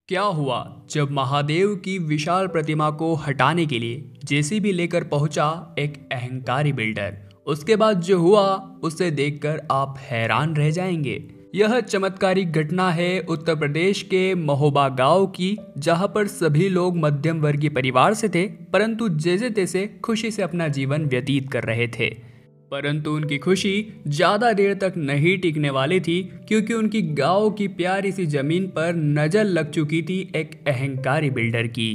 क्या हुआ जब महादेव की विशाल प्रतिमा को हटाने के लिए जेसीबी लेकर पहुंचा एक अहंकारी बिल्डर। उसके बाद जो हुआ उसे देखकर आप हैरान रह जाएंगे। यह चमत्कारिक घटना है उत्तर प्रदेश के महोबा गांव की, जहां पर सभी लोग मध्यम वर्गीय परिवार से थे, परंतु जैसे तैसे खुशी से अपना जीवन व्यतीत कर रहे थे। परंतु उनकी खुशी ज्यादा देर तक नहीं टिकने वाली थी, क्योंकि उनकी गांव की प्यारी सी जमीन पर नजर लग चुकी थी एक अहंकारी बिल्डर की।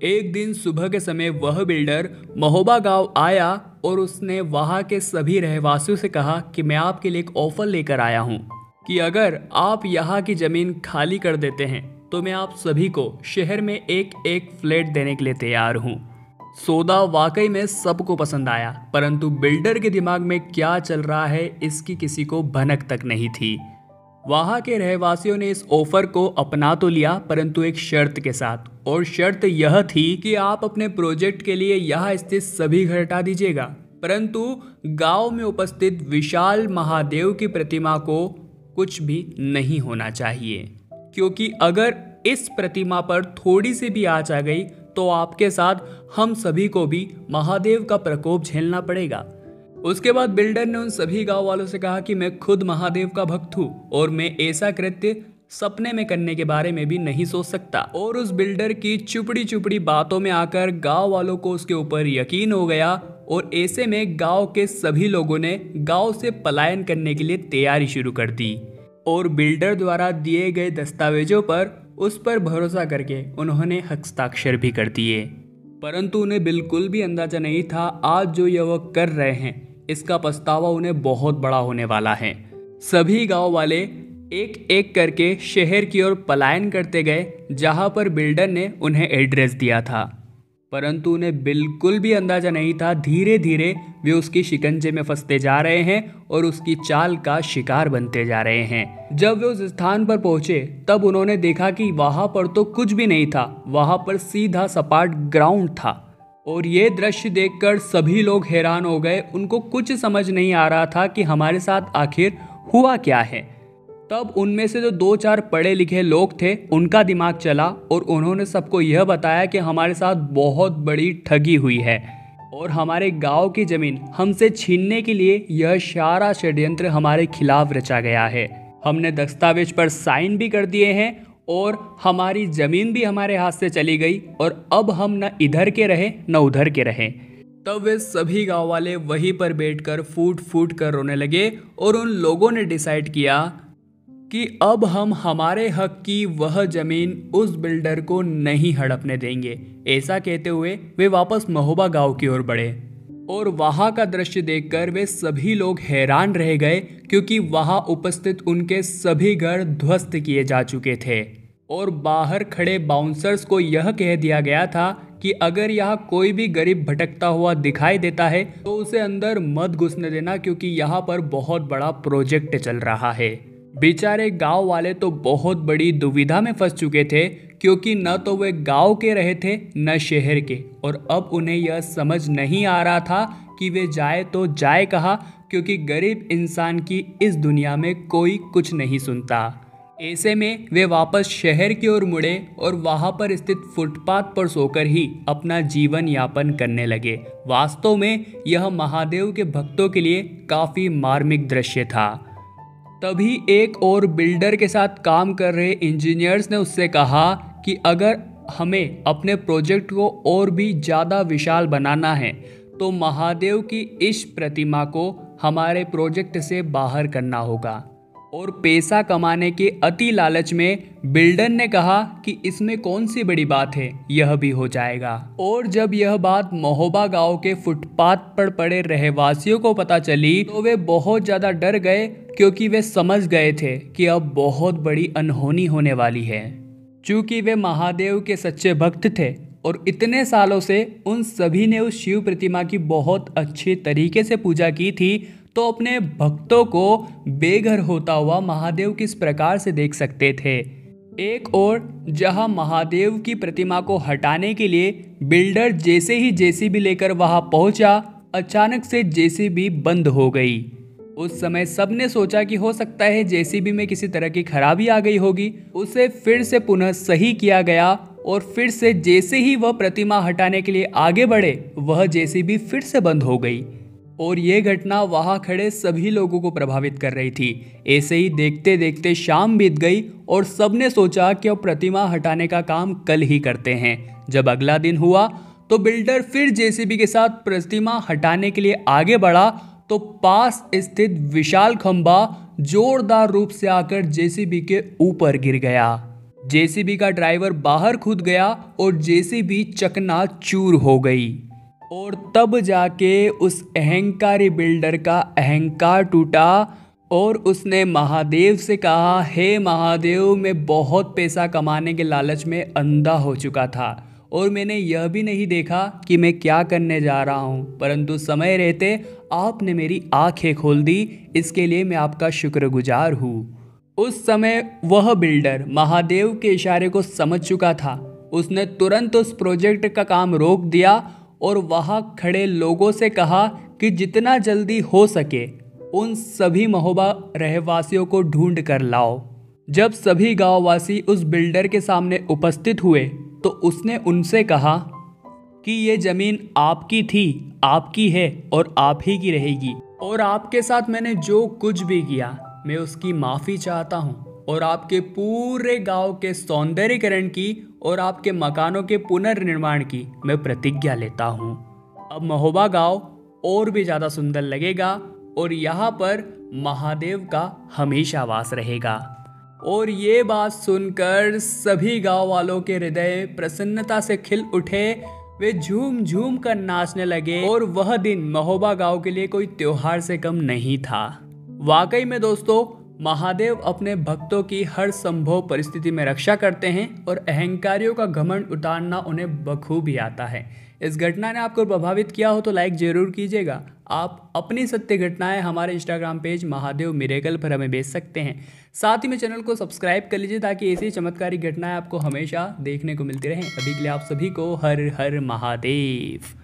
एक दिन सुबह के समय वह बिल्डर महोबा गांव आया और उसने वहां के सभी रहवासियों से कहा कि मैं आपके लिए एक ऑफर लेकर आया हूं कि अगर आप यहाँ की जमीन खाली कर देते हैं तो मैं आप सभी को शहर में एक एक फ्लैट देने के लिए तैयार हूँ। सौदा वाकई में सबको पसंद आया, परंतु बिल्डर के दिमाग में क्या चल रहा है इसकी किसी को भनक तक नहीं थी। वहां के रहवासियों ने इस ऑफर को अपना तो लिया, परंतु एक शर्त के साथ, और शर्त यह थी कि आप अपने प्रोजेक्ट के लिए यहाँ स्थित सभी घर हटा दीजिएगा, परंतु गांव में उपस्थित विशाल महादेव की प्रतिमा को कुछ भी नहीं होना चाहिए, क्योंकि अगर इस प्रतिमा पर थोड़ी सी भी आँच आ गई तो आपके साथ हम सभी को भी महादेव का प्रकोप झेलना पड़ेगा। उसके बाद बिल्डर ने उन सभी गांव वालों से कहा कि मैं खुद महादेव का भक्त हूँ और मैं ऐसा कृत्य सपने में करने के बारे में भी नहीं सोच सकता। और उस बिल्डर की चुपड़ी चुपड़ी बातों में आकर गांव वालों को उसके ऊपर यकीन हो गया, और ऐसे में गांव के सभी लोगों ने गांव से पलायन करने के लिए तैयारी शुरू कर दी। और बिल्डर द्वारा दिए गए दस्तावेजों पर उस पर भरोसा करके उन्होंने हस्ताक्षर भी कर दिए, परंतु उन्हें बिल्कुल भी अंदाजा नहीं था आज जो यह वो कर रहे हैं इसका पछतावा उन्हें बहुत बड़ा होने वाला है। सभी गांव वाले एक एक करके शहर की ओर पलायन करते गए, जहां पर बिल्डर ने उन्हें एड्रेस दिया था, परंतु उन्हें बिल्कुल भी अंदाजा नहीं था धीरे धीरे वे उसकी शिकंजे में फंसते जा रहे हैं और उसकी चाल का शिकार बनते जा रहे हैं। जब वे उस स्थान पर पहुंचे तब उन्होंने देखा कि वहां पर तो कुछ भी नहीं था, वहां पर सीधा सपाट ग्राउंड था। और ये दृश्य देखकर सभी लोग हैरान हो गए। उनको कुछ समझ नहीं आ रहा था कि हमारे साथ आखिर हुआ क्या है। तब उनमें से जो दो चार पढ़े लिखे लोग थे उनका दिमाग चला और उन्होंने सबको यह बताया कि हमारे साथ बहुत बड़ी ठगी हुई है और हमारे गांव की ज़मीन हमसे छीनने के लिए यह सारा षड्यंत्र हमारे खिलाफ रचा गया है। हमने दस्तावेज पर साइन भी कर दिए हैं और हमारी ज़मीन भी हमारे हाथ से चली गई, और अब हम न इधर के रहे न उधर के रहे। तब वे सभी गांव वाले वहीं पर बैठकर फूट फूट कर रोने लगे और उन लोगों ने डिसाइड किया कि अब हम हमारे हक की वह जमीन उस बिल्डर को नहीं हड़पने देंगे। ऐसा कहते हुए वे वापस महोबा गांव की ओर बढ़े और वहां का दृश्य देखकर वे सभी लोग हैरान रह गए, क्योंकि वहां उपस्थित उनके सभी घर ध्वस्त किए जा चुके थे और बाहर खड़े बाउंसर्स को यह कह दिया गया था कि अगर यहाँ कोई भी गरीब भटकता हुआ दिखाई देता है तो उसे अंदर मत घुसने देना, क्योंकि यहाँ पर बहुत बड़ा प्रोजेक्ट चल रहा है। बेचारे गांव वाले तो बहुत बड़ी दुविधा में फंस चुके थे, क्योंकि न तो वे गांव के रहे थे न शहर के, और अब उन्हें यह समझ नहीं आ रहा था कि वे जाए तो जाए कहाँ, क्योंकि गरीब इंसान की इस दुनिया में कोई कुछ नहीं सुनता। ऐसे में वे वापस शहर की ओर मुड़े और वहां पर स्थित फुटपाथ पर सोकर ही अपना जीवन यापन करने लगे। वास्तव में यह महादेव के भक्तों के लिए काफी मार्मिक दृश्य था। तभी एक और बिल्डर के साथ काम कर रहे इंजीनियर्स ने उससे कहा कि अगर हमें अपने प्रोजेक्ट को और भी ज़्यादा विशाल बनाना है तो महादेव की इस प्रतिमा को हमारे प्रोजेक्ट से बाहर करना होगा। और पैसा कमाने के अति लालच में बिल्डर ने कहा कि इसमें कौन सी बड़ी बात है, यह भी हो जाएगा। और जब यह बात महोबा गांव के फुटपाथ पर पड़े रहवासियों को पता चली तो वे बहुत ज़्यादा डर गए, क्योंकि वे समझ गए थे कि अब बहुत बड़ी अनहोनी होने वाली है। चूँकि वे महादेव के सच्चे भक्त थे और इतने सालों से उन सभी ने उस शिव प्रतिमा की बहुत अच्छे तरीके से पूजा की थी, तो अपने भक्तों को बेघर होता हुआ महादेव किस प्रकार से देख सकते थे। एक और जहां महादेव की प्रतिमा को हटाने के लिए बिल्डर जैसे ही जेसीबी लेकर वहां पहुंचा, अचानक से जेसीबी बंद हो गई। उस समय सबने सोचा कि हो सकता है जेसीबी में किसी तरह की खराबी आ गई होगी। उसे फिर से पुनः सही किया गया और फिर से जैसे ही वह प्रतिमा हटाने के लिए आगे बढ़े वह जेसीबी फिर से बंद हो गई और ये घटना वहां खड़े सभी लोगों को प्रभावित कर रही थी। ऐसे ही देखते देखते शाम बीत गई और सबने सोचा कि अब प्रतिमा हटाने का काम कल ही करते हैं। जब अगला दिन हुआ तो बिल्डर फिर जेसीबी के साथ प्रतिमा हटाने के लिए आगे बढ़ा तो पास स्थित विशाल खंभा जोरदार रूप से आकर जेसीबी के ऊपर गिर गया। जेसीबी का ड्राइवर बाहर कूद गया और जेसीबी चकनाचूर हो गई और तब जाके उस अहंकारी बिल्डर का अहंकार टूटा और उसने महादेव से कहा, हे महादेव, मैं बहुत पैसा कमाने के लालच में अंधा हो चुका था और मैंने यह भी नहीं देखा कि मैं क्या करने जा रहा हूँ, परंतु समय रहते आपने मेरी आंखें खोल दी, इसके लिए मैं आपका शुक्रगुजार हूँ। उस समय वह बिल्डर महादेव के इशारे को समझ चुका था। उसने तुरंत उस प्रोजेक्ट का काम रोक दिया और वहां खड़े लोगों से कहा कि जितना जल्दी हो सके उन सभी महोबा रहवासियों को ढूंढ कर लाओ। जब सभी गांववासी उस बिल्डर के सामने उपस्थित हुए तो उसने उनसे कहा कि ये जमीन आपकी थी, आपकी है और आप ही की रहेगी और आपके साथ मैंने जो कुछ भी किया मैं उसकी माफ़ी चाहता हूँ और आपके पूरे गांव के सौंदर्यीकरण की और आपके मकानों के पुनर्निर्माण की मैं प्रतिज्ञा लेता हूँ। अब महोबा गांव और भी ज़्यादा सुंदर लगेगा और यहाँ पर महादेव का हमेशा वास रहेगा। और ये बात सुनकर सभी गांव वालों के हृदय प्रसन्नता से खिल उठे। वे झूम झूम कर नाचने लगे और वह दिन महोबा गांव के लिए कोई त्योहार से कम नहीं था। वाकई में दोस्तों, महादेव अपने भक्तों की हर संभव परिस्थिति में रक्षा करते हैं और अहंकारियों का घमंड उतारना उन्हें बखूबी आता है। इस घटना ने आपको प्रभावित किया हो तो लाइक जरूर कीजिएगा। आप अपनी सत्य घटनाएं हमारे इंस्टाग्राम पेज महादेव मिरेकल पर हमें भेज सकते हैं। साथ ही में चैनल को सब्सक्राइब कर लीजिए ताकि ऐसी चमत्कारिक घटनाएं आपको हमेशा देखने को मिलती रहें। अभी के लिए आप सभी को हर हर महादेव।